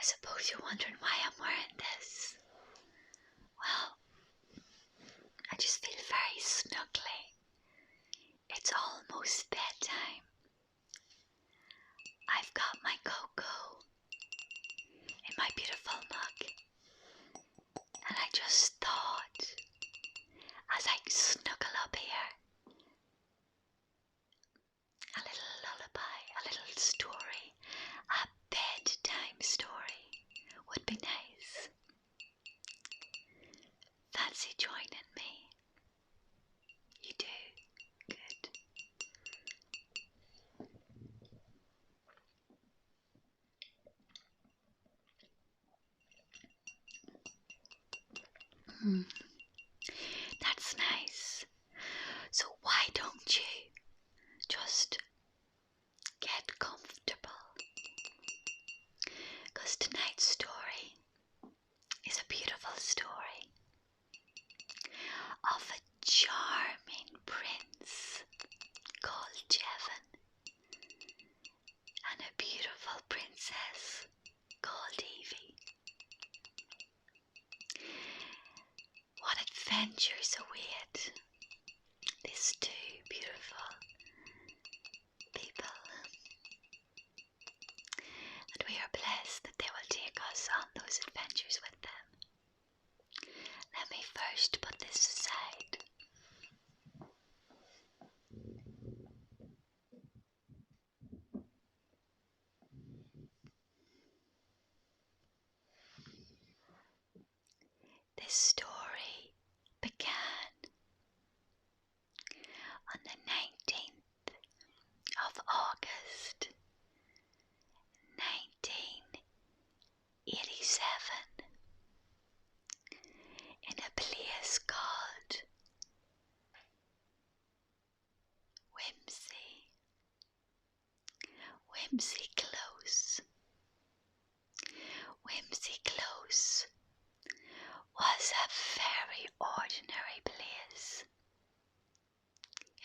suppose you're wondering why I'm wearing this. Well, I just feel very snuggly. It's almost bedtime. I've got my cocoa in my beautiful mug, and I just thought, as I snuggle up here, a little lullaby, a little story, a bedtime story would be nice. Fancy joining me? You do? Good. That's nice. So why don't you just get comfortable? Because tonight's story is a beautiful story of a charming prince called Jevon and a beautiful princess called Evie. What adventures await these two beautiful people, and we are blessed that they will take us on those adventures with them. Let me first put this aside. This story began on the 19th of August, 1987, in a place called Whimsy Close. Whimsy Close was a very ordinary place.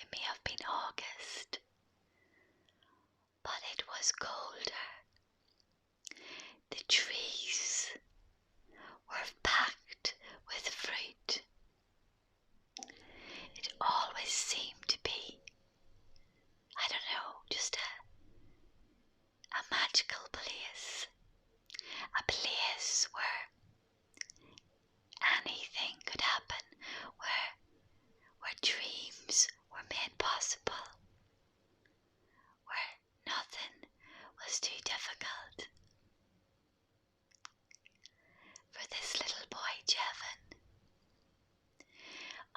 It may have been August, but it was colder. The trees were packed with fruit. It always seemed to be, I don't know, just a magical place. A place where anything could happen, where dreams were made possible, where nothing was too difficult. For this little boy Jevon,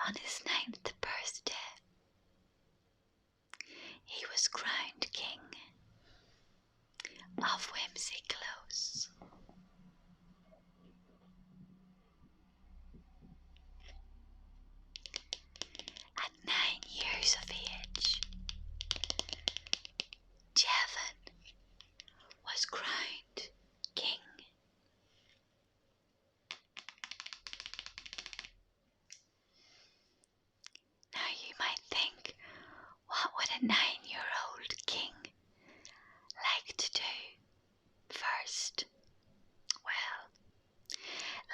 on his 9th birthday, he was crowned king of Whimsy Close. At 9 years of age, Jevon was crowned king. Now you might think, what would a 9-year-old king like to do first? Well,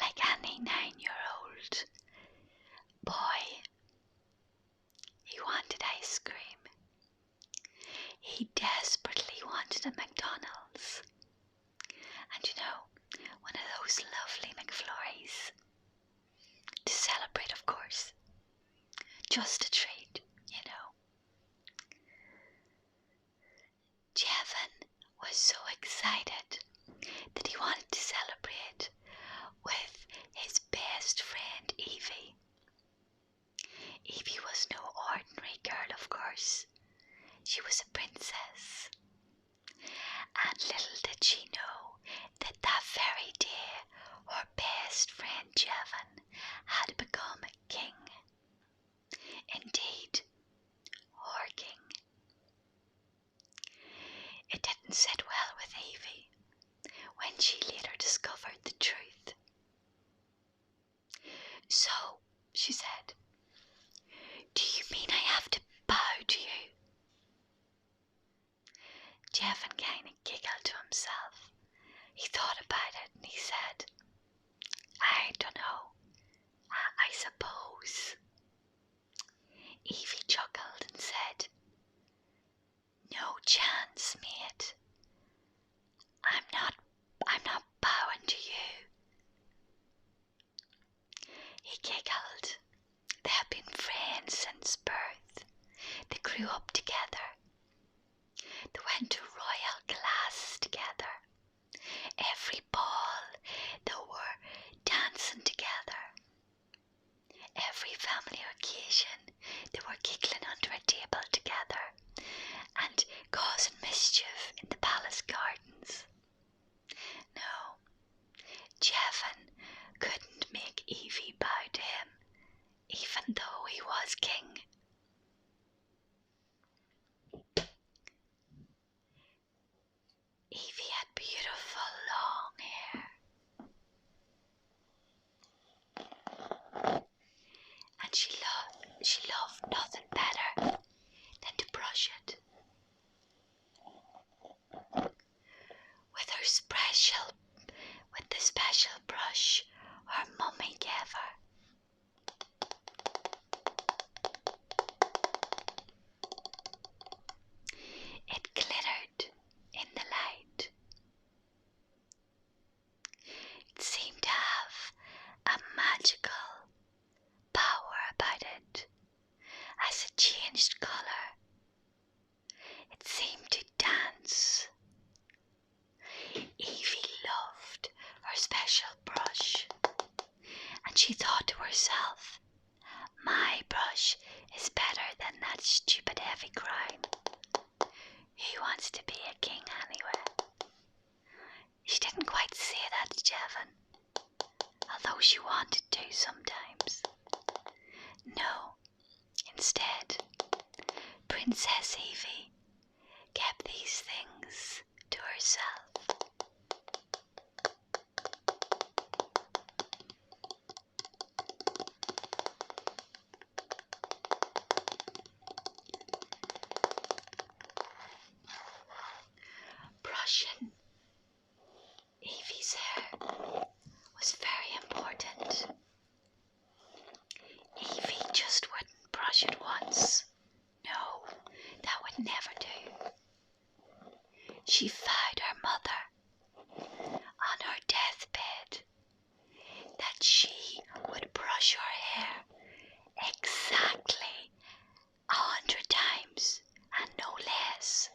like any 9-year-old boy, he wanted ice cream. He desperately wanted a McDonald's. And you know, one of those lovely McFlurries. To celebrate, of course. Just a treat, you know. Jevon was so excited that he wanted to celebrate with his best friend Evie. Evie was no ordinary girl, of course. She was a princess. And little did she know that that very day her best friend Jevon had become king. Indeed, her king. It didn't sit well with Evie when she later discovered the truth. So, she said, "Do you mean I have to bow to you?" Jevon kind of giggled to himself. He thought about it and he said, I don't know, I suppose. Evie chuckled and said, no chance, mate. I'm not bowing to you. He giggled. They had been friends since birth. They grew up together. They went to royal classes together. Every ball they were dancing together. Every family occasion they were giggling under a table together and causing mischief in the palace gardens. No, Jevon couldn't make Evie bow to him, even though he was king. Evie had beautiful long hair, and she loved nothing better than to brush it with the special brush her mummy gave her. It glittered in the light. It seemed to have a magical power about it. As it changed colour, it seemed to dance. Evie loved her special brush, and she thought to herself, my brush is better than that stupid heavy crown. Who wants to be a king anyway? She didn't quite say that to Jevon, although she wanted to sometimes. No, instead, Princess Evie kept these things to herself. Brushing Evie's hair was very important. Evie just wouldn't brush it once. No, that would never do. She vowed her mother on her deathbed that she would brush her hair exactly 100 times and no less.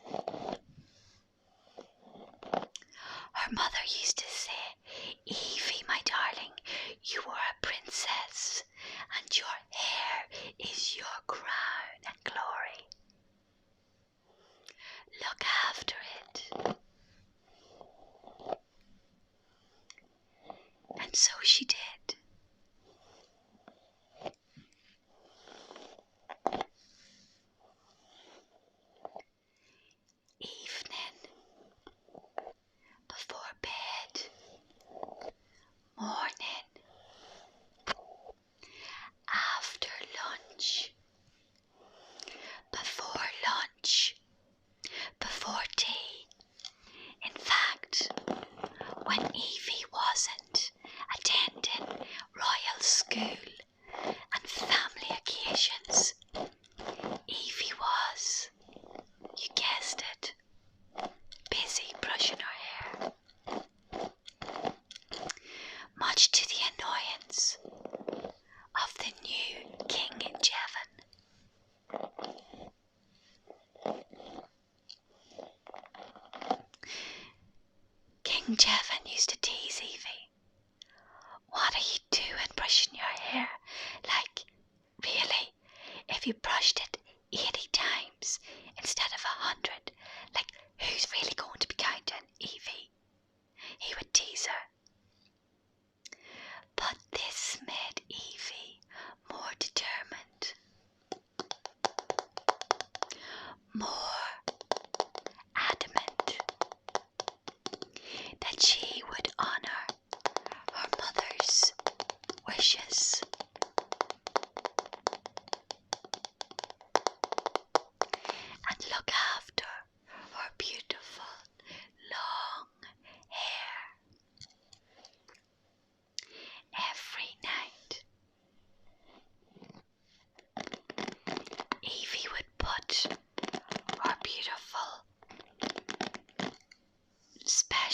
Her mother used to say, Evie, my darling, you are a princess and your hair is your crown and glory. Look after it. And so she did. Evening, before bed, morning, after lunch, before lunch, before tea. In fact, when Evie wasn't attending royal school and family occasions, Evie was, you guessed it, busy brushing her hair. Much to the annoyance of the new King Jevon. King Jevon used to tease Evie. What are you doing brushing your hair? Like, really? If you brushed it 80 times instead of 100, like, who's really going to be counting, Evie? He would tease her. But this made Evie more determined, more adamant that she would honour her mother's wishes.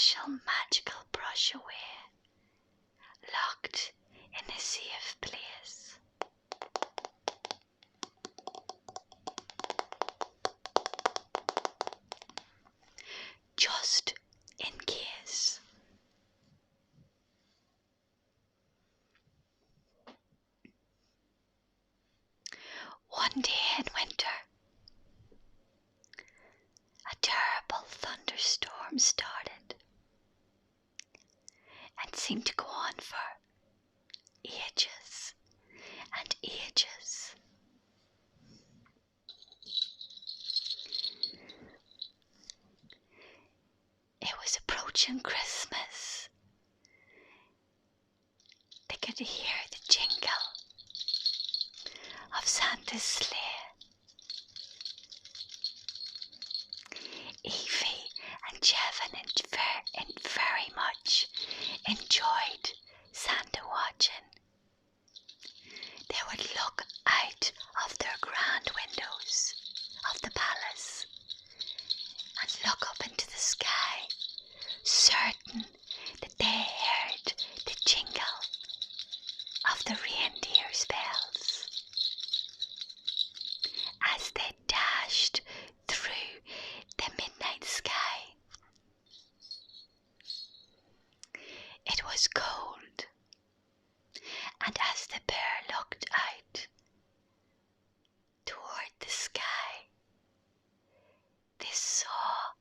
special magical brush away, locked in a safe place. Just in case. One day in winter, a terrible thunderstorm started and seemed to go on for ages and ages. It was approaching Christmas. They could hear the jingle of Santa's sleigh. Evie and Jevon very much enjoyed Santa watching. They would look out of their grand windows of the palace and look up into the sky, certain that they heard the jingle of the reindeer's bells as they dashed through the midnight sky. It was cold, and as the pair looked out toward the sky, they saw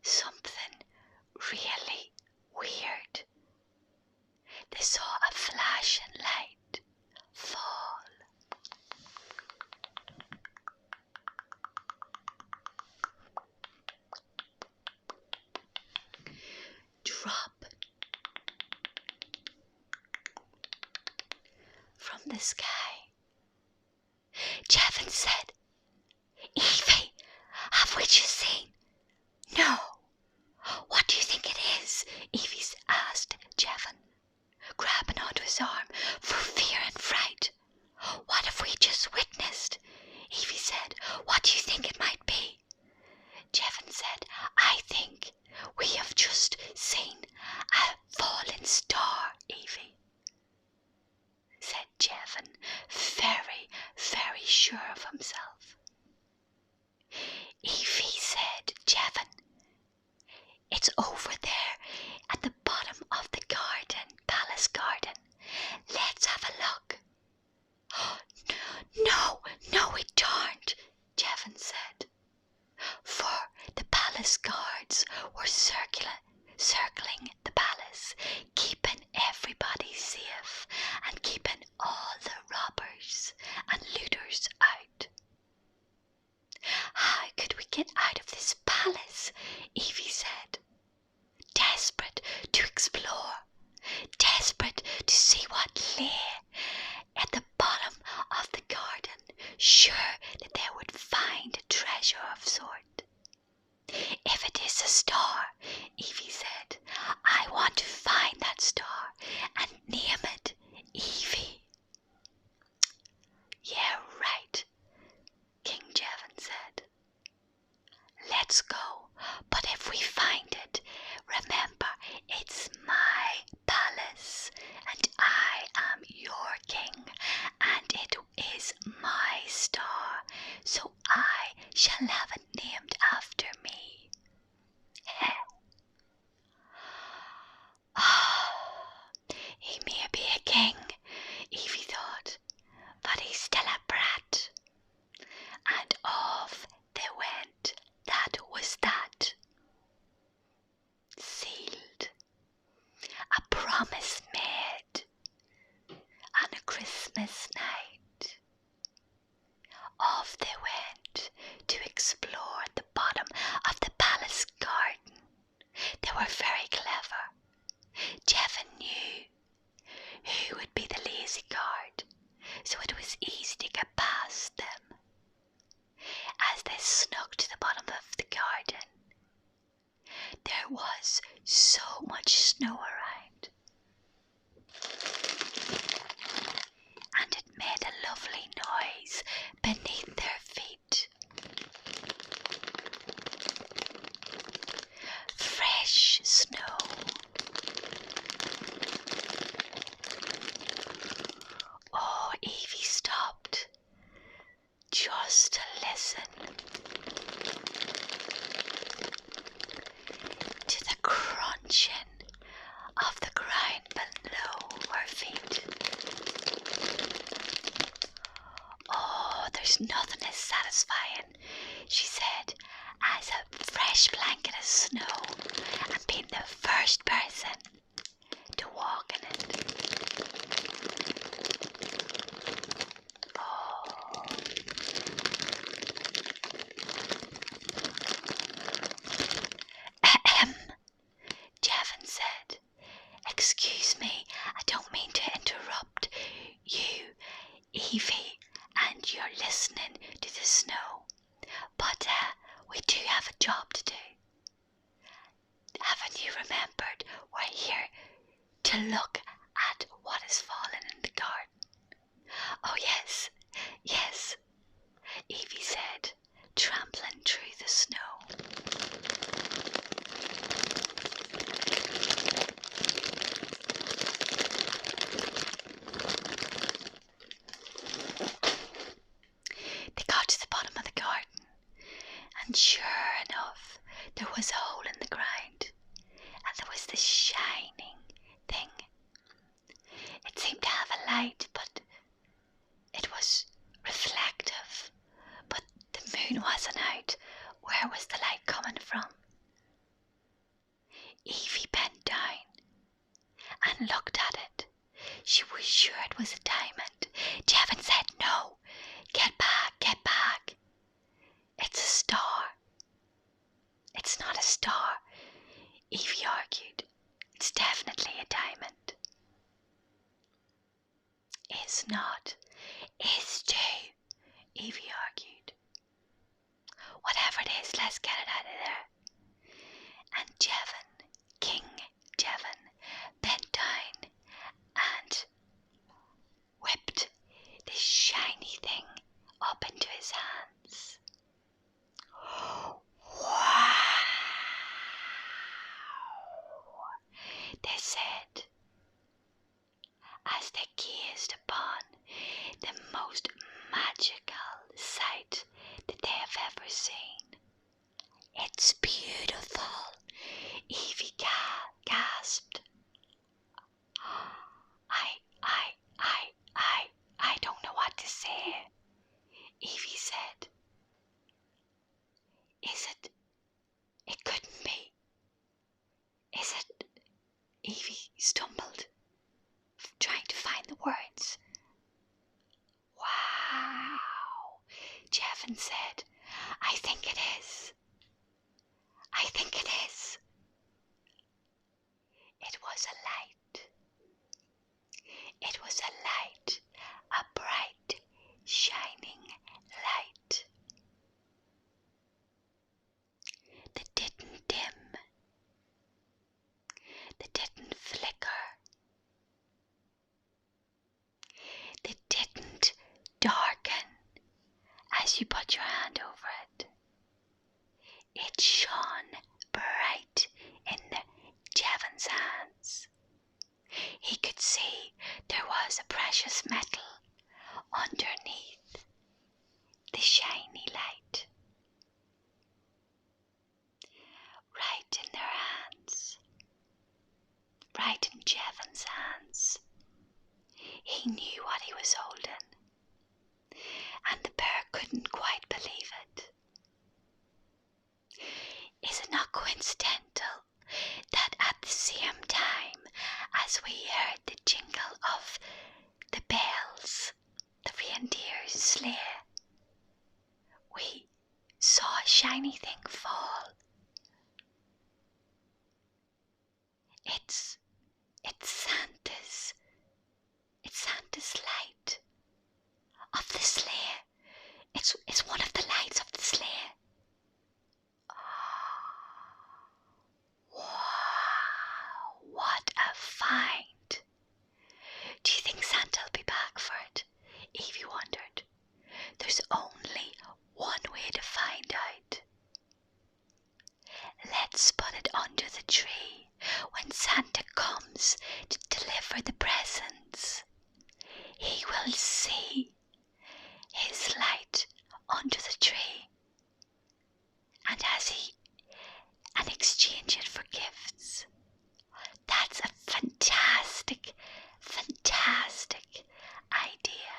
something really weird. They saw a flashing light fall. Drop from the sky. Jevon said, "Evie, have we just seen?" "No." "What do you think it is?" Evie asked Jevon, grabbing onto his arm for fear and fright. "What have we just witnessed?" Evie said. "What do you think it might be?" Jevon said, "I think we have just seen a falling star, Evie," said Jevon, very, very sure of himself. Evie said, "Jevon, it's over there at the bottom of the garden, palace garden. Let's have a look." No, we don't," Jevon said. For the palace guards were circling the palace, keeping everybody safe and keeping all the robbers and looters out. "How could we get out of this palace?" Evie said, desperate to explore, desperate to see what lay at the bottom of the garden, sure that they would find a treasure of sort. "If it is a star," Evie said, "I want to find that star and name it Evie." "Yeah, right," King Jevon said. "Let's go, but if we find it, remember it's my palace and I am your king and it is my star, so I shall have it named after me." He may be a king, Evie thought, but he's still a brat. And off they went. That was that. Sealed. A promise made on a Christmas night. Off they went to explore the bottom of the palace garden. They were very clever. Jevon knew who would be the lazy guard, so it was easy to get past them. As they snuck to the bottom of the garden, there was so much snow around, and it made a lovely noise beneath their feet. Fresh snow here to look at what has fallen in the garden. Oh yes, yes, Evie said, trampling through the snow. They got to the bottom of the garden, and sure enough, there was a hole in the ground, and there was this shining thing. It seemed to have a light, but it was reflective. But the moon wasn't out. Where was the light coming from? Evie bent down and looked at it. She was sure it was a diamond. Jevon said, "No, get back, get back. It's a star." "It's not a star," Evie argued. "It's definitely a diamond." "Is not. Is too," Evie argued. "Whatever it is, let's get it out of there." And Jevon, King Jevon, bent down and whipped this shiny thing up into his hands. "Wow," they said, as they gazed upon the most magical sight that they have ever seen. "It's beautiful," Evie gasped. I don't know what to say," Evie said. "Is it? It couldn't be. Is it?" Evie stumbled, trying to find the words. "Wow," Jevon said. "I think it is. I think it is." It was a light. It was a light, a bright, shining light that didn't dim, that didn't flicker, that didn't darken as you put your hand over it. It shone bright in Jevon's hands. He could see there was a precious metal underneath the shiny light. Right in their hands, right in Jevon's hands. He knew what he was holding, and the bear couldn't quite believe it. Is it not coincidental that at the same time as we heard the jingle of the bells, the reindeer's sleigh, we saw a shiny thing fall? It's Santa's light of the sleigh. It's one of the lights of the sleigh. Wow, what a find. Do you think Santa'll be back for it? Evie wondered. There's only one way to find out. Let's put it under the tree when Santa comes to deliver the presents. He will see his light under the tree, and exchange it for gifts. That's a fantastic, fantastic idea,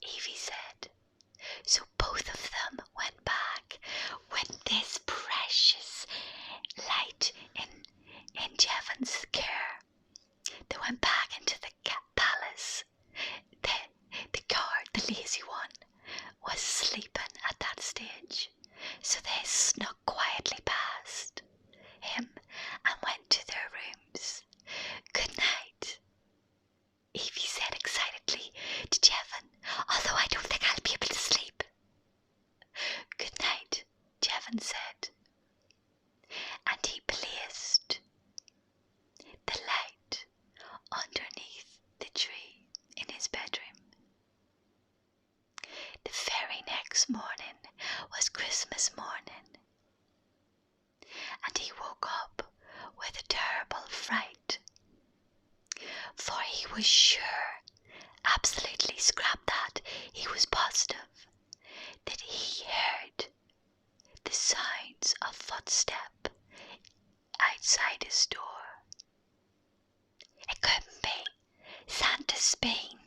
Evie said. So both of them went back with this precious light in Jevon's care. They went back into the palace. The guard, the lazy one, was sleeping at that stage, so they snuck quietly past him and went to their rooms. "Good night," Evie said excitedly to Jevon, "although I don't think I'll be able to sleep." "Good night," Jevon said, and he placed and he woke up with a terrible fright. For he was sure, absolutely scrap that, he was positive, that he heard the sounds of footstep outside his door. It couldn't be Santa's bean,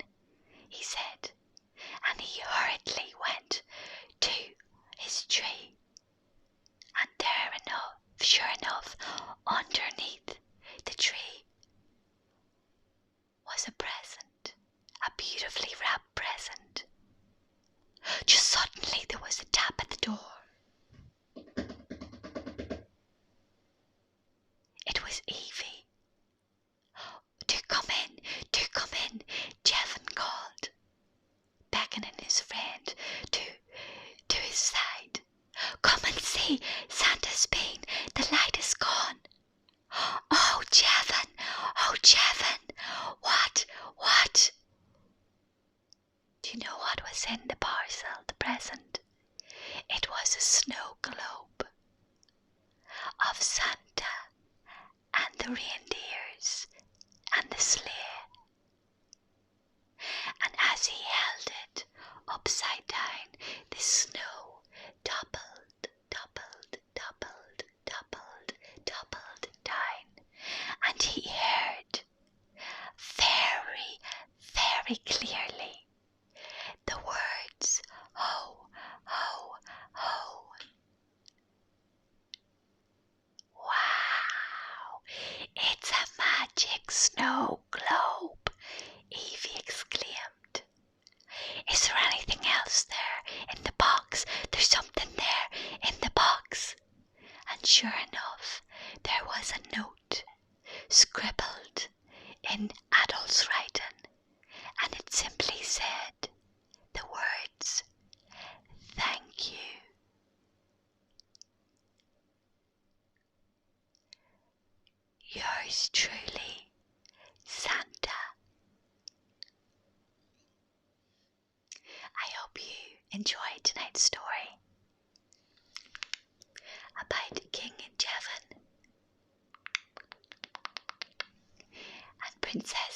he said, and he hurriedly went to his tree. And sure enough, underneath the tree was a present, a beautifully wrapped present. Just suddenly there was a tap at the door. It was Evie. Do come in, Jevon called, beckoning his friend to his side. Come and see, Santa's bean, the light is gone. Oh, Jevon, what? Do you know what was in the parcel, the present? It was a snow globe of Santa and the reindeers and the sleigh. And as he held it upside down, the snow doubled down, and he heard very, very clearly the words, ho, ho, ho. Wow, it's a magic snow globe, Evie exclaimed. Is there anything else there in the box? There's something there in the box. And sure enough, there was a note scribbled in adult's writing, and it simply said the words, thank you. Yours truly, Santa. I hope you enjoyed tonight's story about King Jevon and Princess